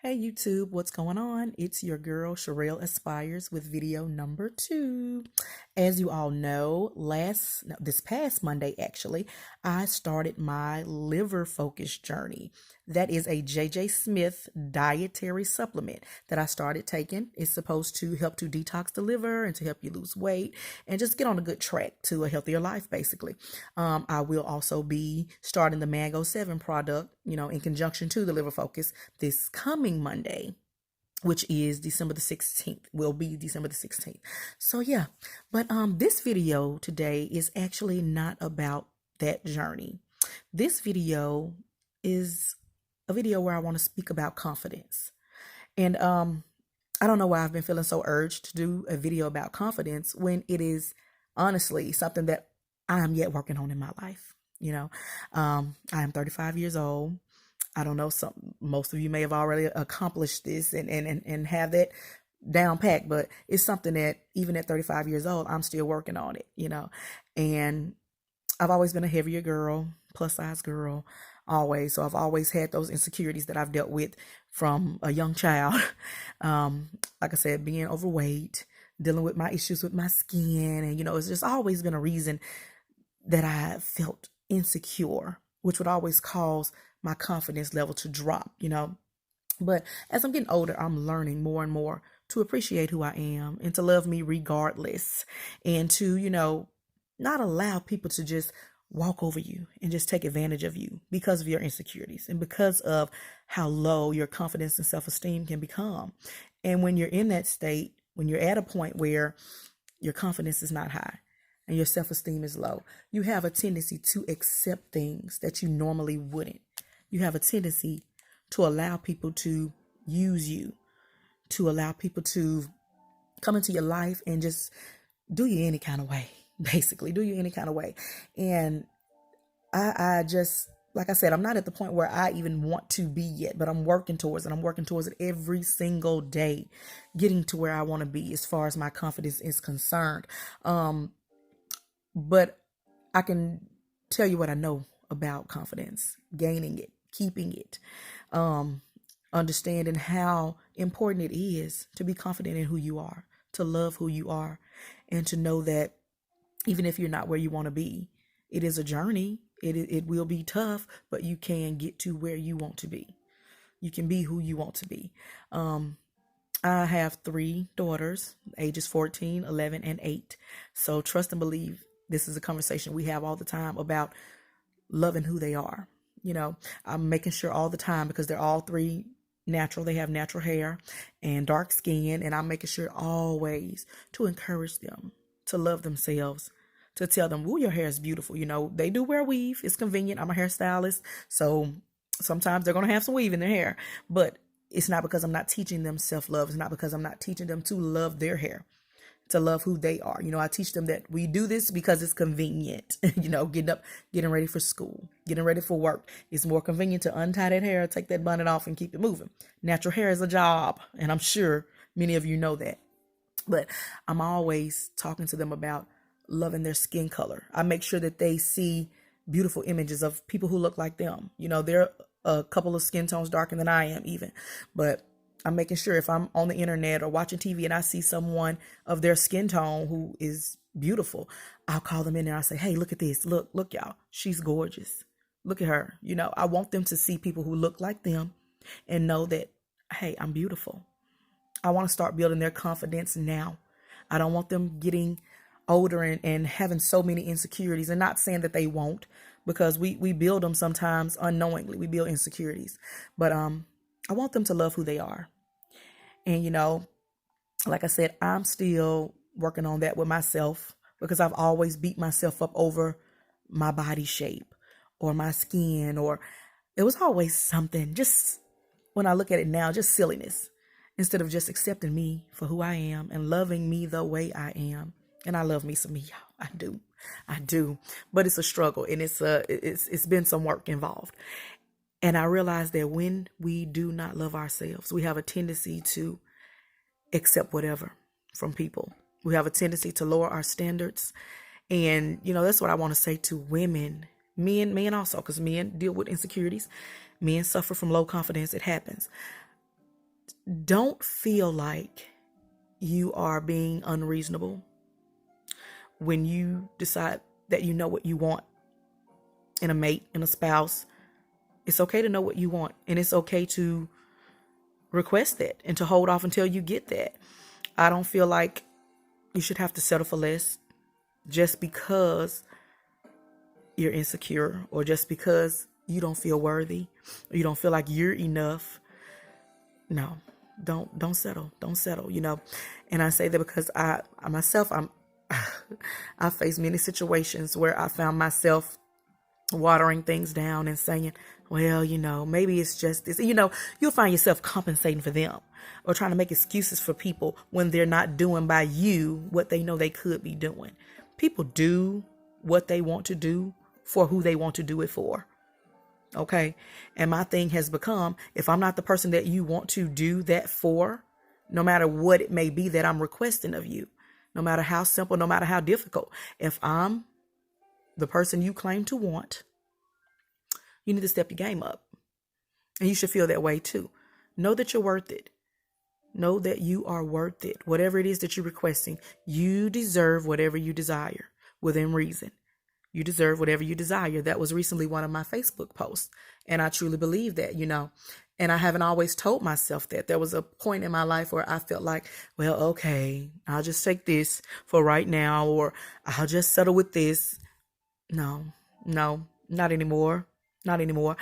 Hey YouTube, what's going on? It's your girl Sherelle Aspires with video number 2. As you all know, this past Monday actually, I started my liver focus journey. That is a JJ Smith dietary supplement that I started taking. It's supposed to help to detox the liver and to help you lose weight and just get on a good track to a healthier life, basically. I will also be starting the Mango 7 product, in conjunction to the liver focus this coming Monday, which is December the 16th, will be December the 16th. So yeah, but this video today is actually not about that journey. This video is a video where I want to speak about confidence. And I don't know why I've been feeling so urged to do a video about confidence when it is honestly something that I am yet working on in my life. I am 35 years old. I don't know, most of you may have already accomplished this and have that down packed, but it's something that even at 35 years old, I'm still working on it. And I've always been a heavier girl, plus size girl, always. So I've always had those insecurities that I've dealt with from a young child. Like I said, being overweight, dealing with my issues with my skin. And, it's just always been a reason that I felt insecure, which would always cause my confidence level to drop. But as I'm getting older, I'm learning more and more to appreciate who I am and to love me regardless, and to, not allow people to just walk over you and just take advantage of you because of your insecurities and because of how low your confidence and self-esteem can become. And when you're in that state, when you're at a point where your confidence is not high and your self-esteem is low, you have a tendency to accept things that you normally wouldn't. You have a tendency to allow people to use you, to allow people to come into your life and just do you any kind of way, basically, do you any kind of way. And I just, like I said, I'm not at the point where I even want to be yet, but I'm working towards it. I'm working towards it every single day, getting to where I want to be as far as my confidence is concerned. But I can tell you what I know about confidence: gaining it, keeping it, understanding how important it is to be confident in who you are, to love who you are, and to know that even if you're not where you want to be, it is a journey. It will be tough, but you can get to where you want to be. You can be who you want to be. I have 3 daughters, ages 14, 11, and 8. So trust and believe this is a conversation we have all the time about loving who they are. I'm making sure all the time, because they're all 3 natural. They have natural hair and dark skin. And I'm making sure always to encourage them to love themselves, to tell them, "Ooh, your hair is beautiful." They do wear weave. It's convenient. I'm a hairstylist. So sometimes they're going to have some weave in their hair, but it's not because I'm not teaching them self-love. It's not because I'm not teaching them to love their hair, to love who they are. I teach them that we do this because it's convenient. Getting up, getting ready for school, getting ready for work. It's more convenient to untie that hair, take that bonnet off, and keep it moving. Natural hair is a job, and I'm sure many of you know that. But I'm always talking to them about loving their skin color. I make sure that they see beautiful images of people who look like them. They're a couple of skin tones darker than I am even, but I'm making sure if I'm on the internet or watching TV and I see someone of their skin tone who is beautiful, I'll call them in and I'll say, "Hey, look at this. Look, y'all. She's gorgeous. Look at her." I want them to see people who look like them and know that, hey, I'm beautiful. I want to start building their confidence now. I don't want them getting older and having so many insecurities, and not saying that they won't, because we build them sometimes unknowingly. We build insecurities. But I want them to love who they are. And, like I said, I'm still working on that with myself, because I've always beat myself up over my body shape or my skin, or it was always something, just when I look at it now, just silliness, instead of just accepting me for who I am and loving me the way I am. And I love me some me, y'all. I do. But it's a struggle, and it's been some work involved. And I realize that when we do not love ourselves, we have a tendency to accept whatever from people. We have a tendency to lower our standards. And, that's what I want to say to women, men also, because men deal with insecurities. Men suffer from low confidence. It happens. don't feel like you are being unreasonable when you decide that you know what you want in a mate, in a spouse. It's okay to know what you want, and it's okay to request that and to hold off until you get that. I don't feel like you should have to settle for less just because you're insecure, or just because you don't feel worthy, or you don't feel like you're enough. No, don't settle. Don't settle, And I say that because I myself, I faced many situations where I found myself watering things down and saying, well, maybe it's just this. You'll find yourself compensating for them or trying to make excuses for people when they're not doing by you what they know they could be doing. People do what they want to do for who they want to do it for. Okay. And my thing has become, if I'm not the person that you want to do that for, no matter what it may be that I'm requesting of you, no matter how simple, no matter how difficult, if I'm the person you claim to want, you need to step your game up. And you should feel that way too. Know that you're worth it. Know that you are worth it. Whatever it is that you're requesting, you deserve whatever you desire within reason. You deserve whatever you desire. That was recently one of my Facebook posts. And I truly believe that, And I haven't always told myself that. There was a point in my life where I felt like, well, okay, I'll just take this for right now, or I'll just settle with this. No, not anymore. Not anymore.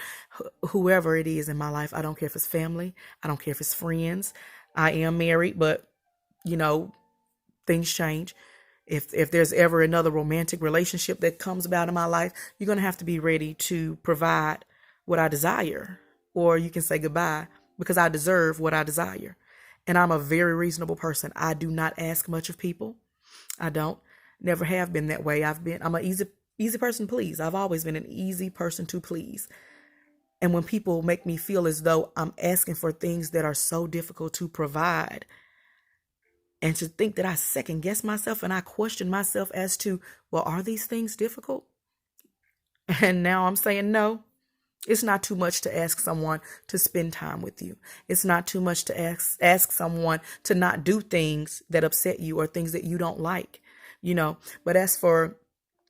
Whoever it is in my life, I don't care if it's family. I don't care if it's friends. I am married, but, things change. If there's ever another romantic relationship that comes about in my life, you're going to have to be ready to provide what I desire, or you can say goodbye, because I deserve what I desire. And I'm a very reasonable person. I do not ask much of people. I don't. Never have been that way. I'm an easy person to please. I've always been an easy person to please. And when people make me feel as though I'm asking for things that are so difficult to provide, and to think that I second guess myself and I question myself as to, well, are these things difficult? And now I'm saying, no, it's not too much to ask someone to spend time with you. It's not too much to ask someone to not do things that upset you or things that you don't like, But as for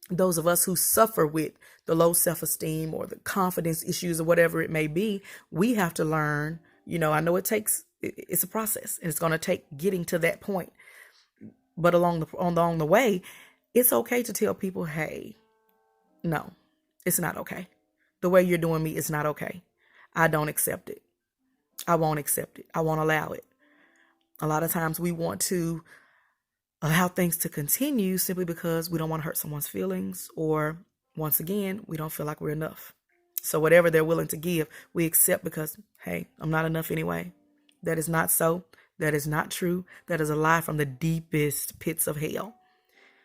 those of us who suffer with the low self-esteem or the confidence issues or whatever it may be, we have to learn, I know it's a process, and it's going to take getting to that point. But along the way, it's okay to tell people, hey, no, it's not okay. The way you're doing me is not okay. I don't accept it. I won't accept it. I won't allow it. A lot of times we want to allow things to continue simply because we don't want to hurt someone's feelings, or once again, we don't feel like we're enough. So whatever they're willing to give, we accept because, hey, I'm not enough anyway. That is not so. That is not true. That is a lie from the deepest pits of hell.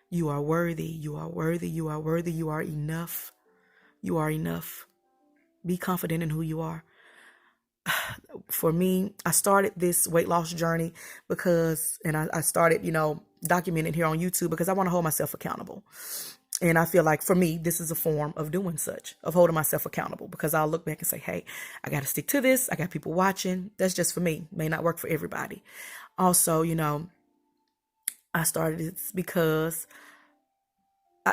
You are worthy. You are worthy. You are worthy. You are enough. You are enough. Be confident in who you are. For me, I started this weight loss journey because, and I started, documenting here on YouTube because I want to hold myself accountable. And I feel like for me, this is a form of doing such, of holding myself accountable, because I'll look back and say, hey, I got to stick to this. I got people watching. That's just for me. May not work for everybody. Also, I started this because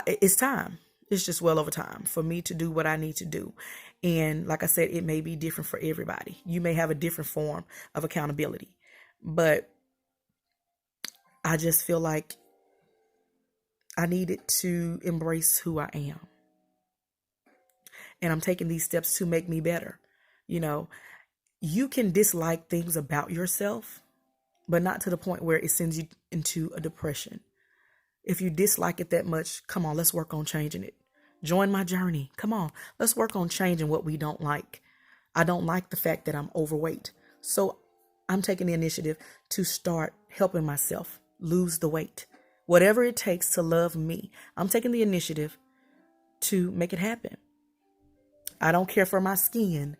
it's time. It's just well over time for me to do what I need to do. And like I said, it may be different for everybody. You may have a different form of accountability, but I just feel like I needed to embrace who I am. And I'm taking these steps to make me better. You can dislike things about yourself, but not to the point where it sends you into a depression. If you dislike it that much, come on, let's work on changing it. Join my journey. Come on, let's work on changing what we don't like. I don't like the fact that I'm overweight. So I'm taking the initiative to start helping myself lose the weight. Whatever it takes to love me, I'm taking the initiative to make it happen. I don't care for my skin.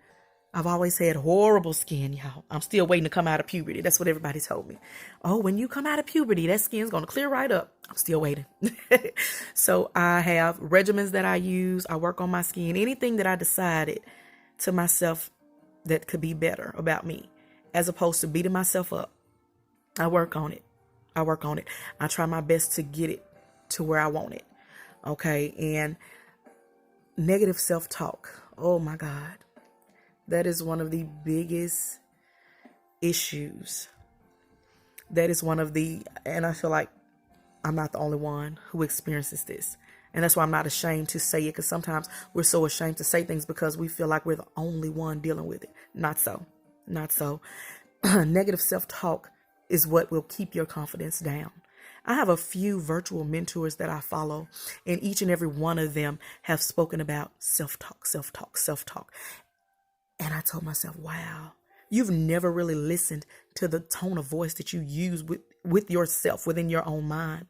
I've always had horrible skin, y'all. I'm still waiting to come out of puberty. That's what everybody told me. Oh, when you come out of puberty, that skin's going to clear right up. I'm still waiting. So I have regimens that I use. I work on my skin. Anything that I decided to myself that could be better about me, as opposed to beating myself up. I work on it. I try my best to get it to where I want it. Okay. And negative self-talk. Oh my God. That is one of the biggest issues. And I feel like I'm not the only one who experiences this. And that's why I'm not ashamed to say it, because sometimes we're so ashamed to say things because we feel like we're the only one dealing with it. Not so. Negative self-talk is what will keep your confidence down. I have a few virtual mentors that I follow, and each and every one of them have spoken about self-talk. And I told myself, wow, you've never really listened to the tone of voice that you use with yourself within your own mind.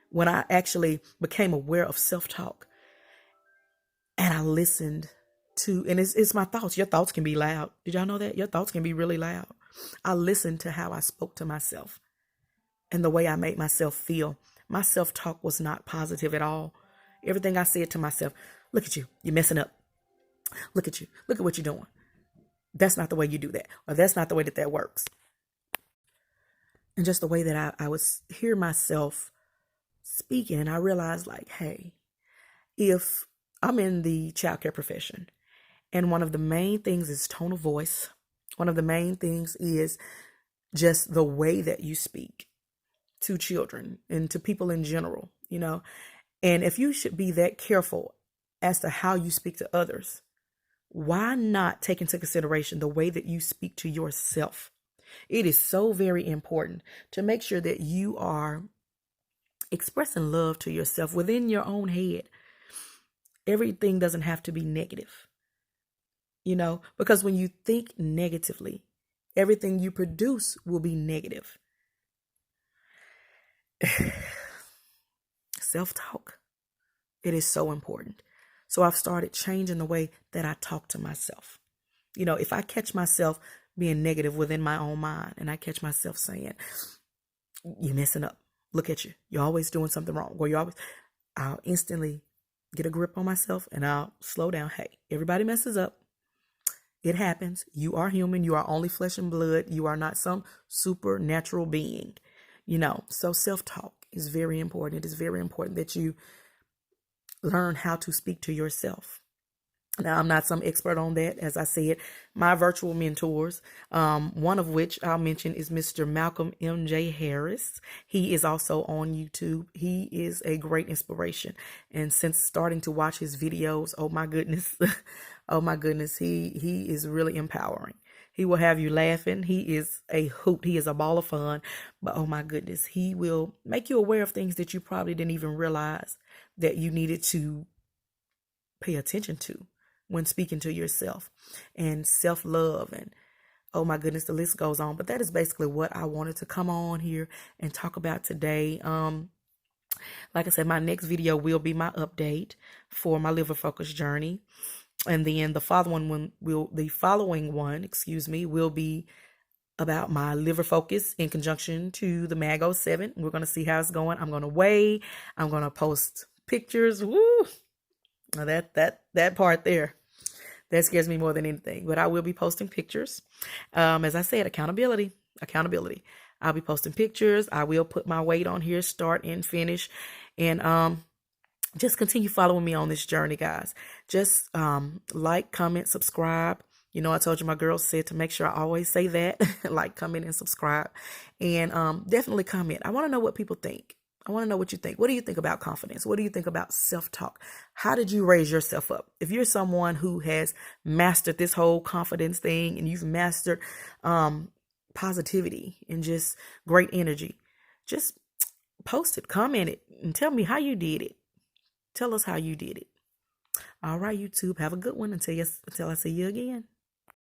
When I actually became aware of self-talk and I listened to, and it's my thoughts. Your thoughts can be loud. Did y'all know that? Your thoughts can be really loud. I listened to how I spoke to myself and the way I made myself feel. My self-talk was not positive at all. Everything I said to myself, look at you, you're messing up. Look at you, look at what you're doing. That's not the way you do that. Or that's not the way that works. And just the way that I would hear myself speaking, and I realized, like, hey, if I'm in the childcare profession and one of the main things is tone of voice, one of the main things is just the way that you speak to children and to people in general, and if you should be that careful as to how you speak to others, why not take into consideration the way that you speak to yourself? It is so very important to make sure that you are expressing love to yourself within your own head. Everything doesn't have to be negative, because when you think negatively, everything you produce will be negative. Self-talk. It is so important. So I've started changing the way that I talk to myself. If I catch myself being negative within my own mind and I catch myself saying, you're messing up. Look at you. You're always doing something wrong. I'll instantly get a grip on myself and I'll slow down. Hey, everybody messes up. It happens. You are human. You are only flesh and blood. You are not some supernatural being, So self-talk is very important. It is very important that you learn how to speak to yourself. Now, I'm not some expert on that. As I said, my virtual mentors, one of which I'll mention is Mr. Malcolm M.J. Harris. He is also on YouTube. He is a great inspiration. And since starting to watch his videos, oh my goodness, he is really empowering. He will have you laughing. He is a hoot. He is a ball of fun. But oh my goodness, he will make you aware of things that you probably didn't even realize that you needed to pay attention to when speaking to yourself, and self-love, and oh my goodness, the list goes on. But that is basically what I wanted to come on here and talk about today. Like I said, my next video will be my update for my liver focus journey. And then the following one will be about my liver focus in conjunction to the Mago 7. We're going to see how it's going. I'm going to weigh. I'm going to post pictures. Woo! Now that part there, that scares me more than anything. But I will be posting pictures. As I said, accountability. I'll be posting pictures. I will put my weight on here, start and finish. And just continue following me on this journey, guys. Just like, comment, subscribe. I told you my girl said to make sure I always say that. Like, comment, and subscribe. And definitely comment. I want to know what people think. I want to know what you think. What do you think about confidence? What do you think about self-talk? How did you raise yourself up? If you're someone who has mastered this whole confidence thing and you've mastered positivity and just great energy, just post it, comment it, and tell me how you did it. Tell us how you did it. All right, YouTube, have a good one until I see you again.